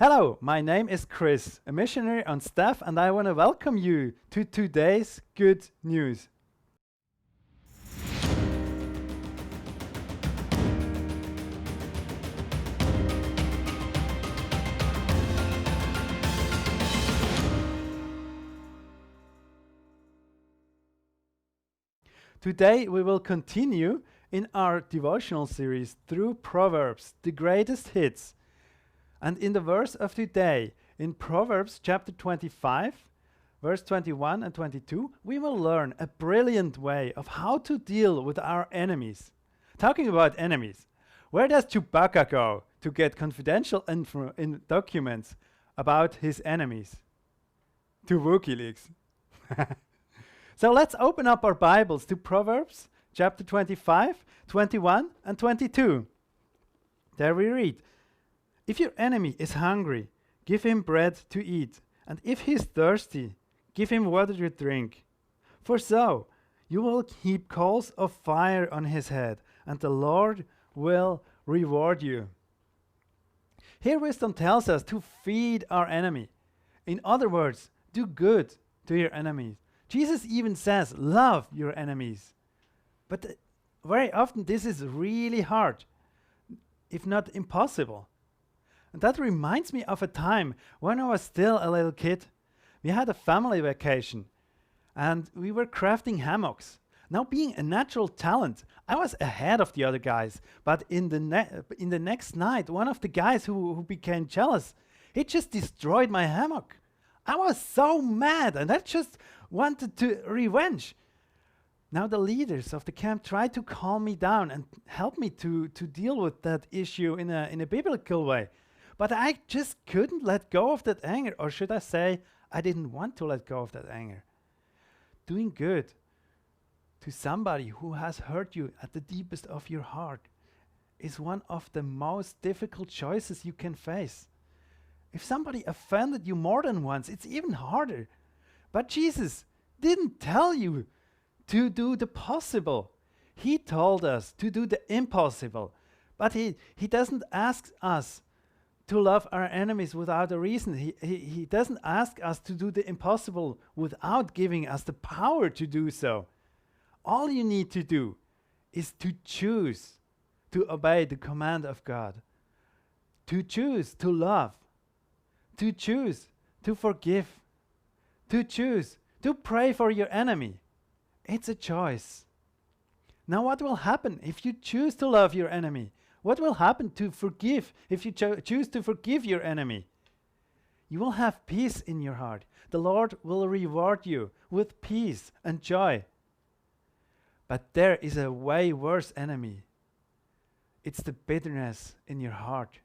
Hello, my name is Chris, a missionary on staff, and I want to welcome you to today's good news. Today we will continue in our devotional series through Proverbs, the greatest hits. And in the verse of today, in Proverbs chapter 25, verse 21 and 22, we will learn a brilliant way of how to deal with our enemies. Talking about enemies, where does Chewbacca go to get confidential documents about his enemies? To WikiLeaks. So let's open up our Bibles to Proverbs chapter 25, 21 and 22. There we read, "If your enemy is hungry, give him bread to eat, and if he is thirsty, give him water to drink. For so you will heap coals of fire on his head, and the Lord will reward you." Here wisdom tells us to feed our enemy. In other words, do good to your enemies. Jesus even says, love your enemies. But very often this is really hard, if not impossible. And that reminds me of a time when I was still a little kid. We had a family vacation and we were crafting hammocks. Now, being a natural talent, I was ahead of the other guys. But in the next night, one of the guys who became jealous, he just destroyed my hammock. I was so mad and I just wanted to revenge. Now the leaders of the camp tried to calm me down and help me to deal with that issue in a biblical way. But I just couldn't let go of that anger, or should I say, I didn't want to let go of that anger. Doing good to somebody who has hurt you at the deepest of your heart is one of the most difficult choices you can face. If somebody offended you more than once, it's even harder. But Jesus didn't tell you to do the possible. He told us to do the impossible. But he doesn't ask us to love our enemies without a reason. He doesn't ask us to do the impossible without giving us the power to do so. All you need to do is to choose to obey the command of God, to choose to love, to choose to forgive, to choose to pray for your enemy. It's a choice. Now, what will happen if you choose to love your enemy? What will happen to forgive if you choose to forgive your enemy? You will have peace in your heart. The Lord will reward you with peace and joy. But there is a way worse enemy. It's the bitterness in your heart.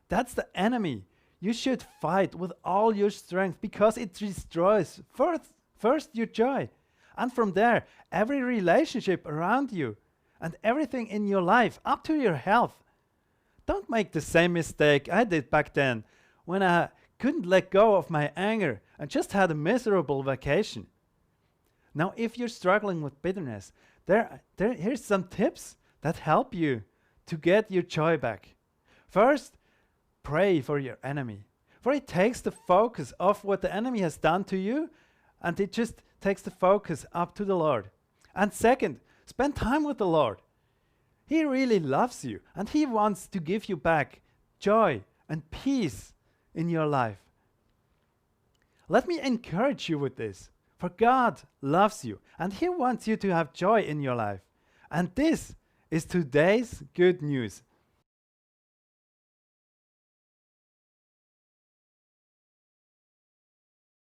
That's the enemy you should fight with all your strength, because it destroys first your joy. And from there, every relationship around you and everything in your life, up to your health. Don't make the same mistake I did back then, when I couldn't let go of my anger and just had a miserable vacation. Now, if you're struggling with bitterness, here's some tips that help you to get your joy back. First, pray for your enemy. For it takes the focus off what the enemy has done to you, and it just takes the focus up to the Lord. And second, spend time with the Lord. He really loves you, and He wants to give you back joy and peace in your life. Let me encourage you with this. For God loves you, and He wants you to have joy in your life. And this is today's good news.